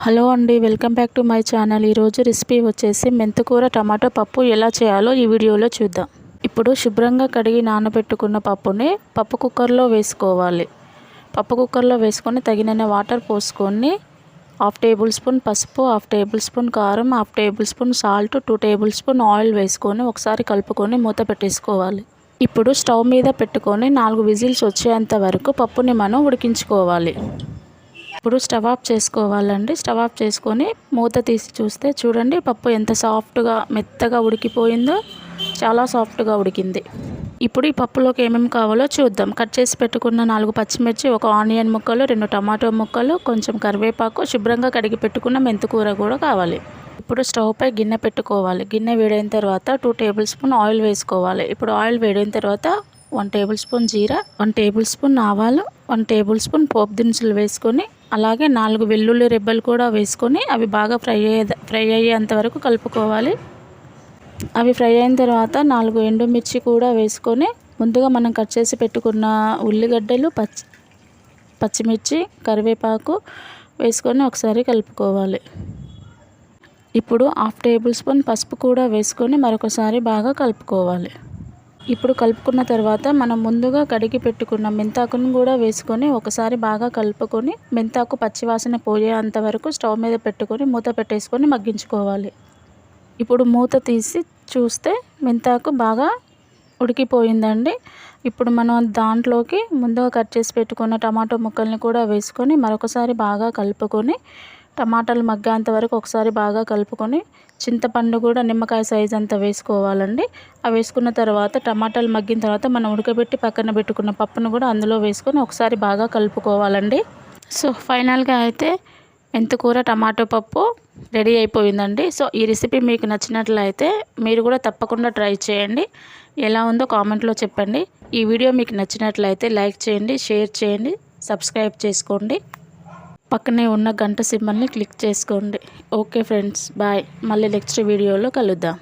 Hello అండి, welcome back to my channel. ఈరోజు recipe వచ్చేసి మెంతికూర టమాటో పప్పు ఎలా చేయాలో ఈ వీడియోలో చూద్దాం. ఇప్పుడు శుభ్రంగా కడిగి నానబెట్టుకున్న పప్పుని పప్పు కుక్కర్లో వేసుకోవాలి. పప్పు కుక్కర్లో వేసుకొని తగినన్ని వాటర్ పోసుకొని 1/2 టేబుల్ స్పూన్ పసుపు, 1/2 టేబుల్ స్పూన్ కారం, 1/2 table spoon salt, 2 table spoon oil వేసుకొని ఒకసారి కలుపుకొని మూత పెట్టేసుకోవాలి. ఇప్పుడు స్టవ్ మీద పెట్టుకొని 4 విజిల్స్ వచ్చేంత వరకు పప్పుని మనం ఉడికించుకోవాలి. ఇప్పుడు స్టవ్ ఆఫ్ చేసుకోవాలండి. స్టవ్ ఆఫ్ చేసుకొని మూత తీసి చూస్తే చూడండి పప్పు ఎంత సాఫ్ట్గా మెత్తగా ఉడికిపోయిందో. చాలా సాఫ్ట్గా ఉడికింది. ఇప్పుడు ఈ పప్పులోకి ఏమేమి కావాలో చూద్దాం. కట్ చేసి పెట్టుకున్న 4 పచ్చిమిర్చి, 1 ఆనియన్ ముక్కలు, 2 టమాటో ముక్కలు, కొంచెం కరివేపాకు, శుభ్రంగా కడిగి పెట్టుకున్న మెంతికూర కూడా కావాలి. ఇప్పుడు స్టవ్ పై గిన్నె పెట్టుకోవాలి. గిన్నె వేడైన తర్వాత 2 టేబుల్ స్పూన్ ఆయిల్ వేసుకోవాలి. ఇప్పుడు ఆయిల్ వేడైన తర్వాత 1 టేబుల్ స్పూన్ జీరా, 1 టేబుల్ స్పూన్ ఆవాలు, 1 టేబుల్ స్పూన్ పోపు దినుసులు వేసుకొని అలాగే 4 వెల్లుల్లి రెబ్బలు కూడా వేసుకొని అవి బాగా ఫ్రై అయ్యేంత వరకు కలుపుకోవాలి. అవి ఫ్రై అయిన తర్వాత 4 ఎండుమిర్చి కూడా వేసుకొని ముందుగా మనం కట్ చేసి పెట్టుకున్న ఉల్లిగడ్డలు, పచ్చిమిర్చి, కరివేపాకు వేసుకొని ఒకసారి కలుపుకోవాలి. ఇప్పుడు 1/2 టేబుల్ స్పూన్ పసుపు కూడా వేసుకొని మరొకసారి బాగా కలుపుకోవాలి. ఇప్పుడు కలుపుకున్న తర్వాత మనం ముందుగా కడిగి పెట్టుకున్న మెంతాకును కూడా వేసుకొని ఒకసారి బాగా కలుపుకొని మెంతాకు పచ్చివాసన పోయేంత వరకు స్టవ్ మీద పెట్టుకొని మూత పెట్టేసుకొని మగ్గించుకోవాలి. ఇప్పుడు మూత తీసి చూస్తే మెంతాకు బాగా ఉడికిపోయిందండి. ఇప్పుడు మనం దాంట్లోకి ముందుగా కట్ చేసి పెట్టుకున్న టమాటో ముక్కల్ని కూడా వేసుకొని మరొకసారి బాగా కలుపుకొని టమాటాలు మగ్గేంత వరకు ఒకసారి బాగా కలుపుకొని చింతపండు కూడా నిమ్మకాయ సైజ్ అంతా వేసుకోవాలండి. అవి వేసుకున్న తర్వాత టమాటాలు మగ్గిన తర్వాత మనం ఉడకబెట్టి పక్కన పెట్టుకున్న పప్పును కూడా అందులో వేసుకొని ఒకసారి బాగా కలుపుకోవాలండి. సో ఫైనల్గా అయితే మెంతికూర టమాటో పప్పు రెడీ అయిపోయిందండి. సో ఈ రెసిపీ మీకు నచ్చినట్లయితే మీరు కూడా తప్పకుండా ట్రై చేయండి. ఎలా ఉందో కామెంట్లో చెప్పండి. ఈ వీడియో మీకు నచ్చినట్లయితే లైక్ చేయండి, షేర్ చేయండి, సబ్స్క్రైబ్ చేసుకోండి. పక్కనే ఉన్న గంట సింబల్ని క్లిక్ చేసుకోండి. Okay friends, bye. మళ్ళీ నెక్స్ట్ వీడియోలో కలుద్దాం.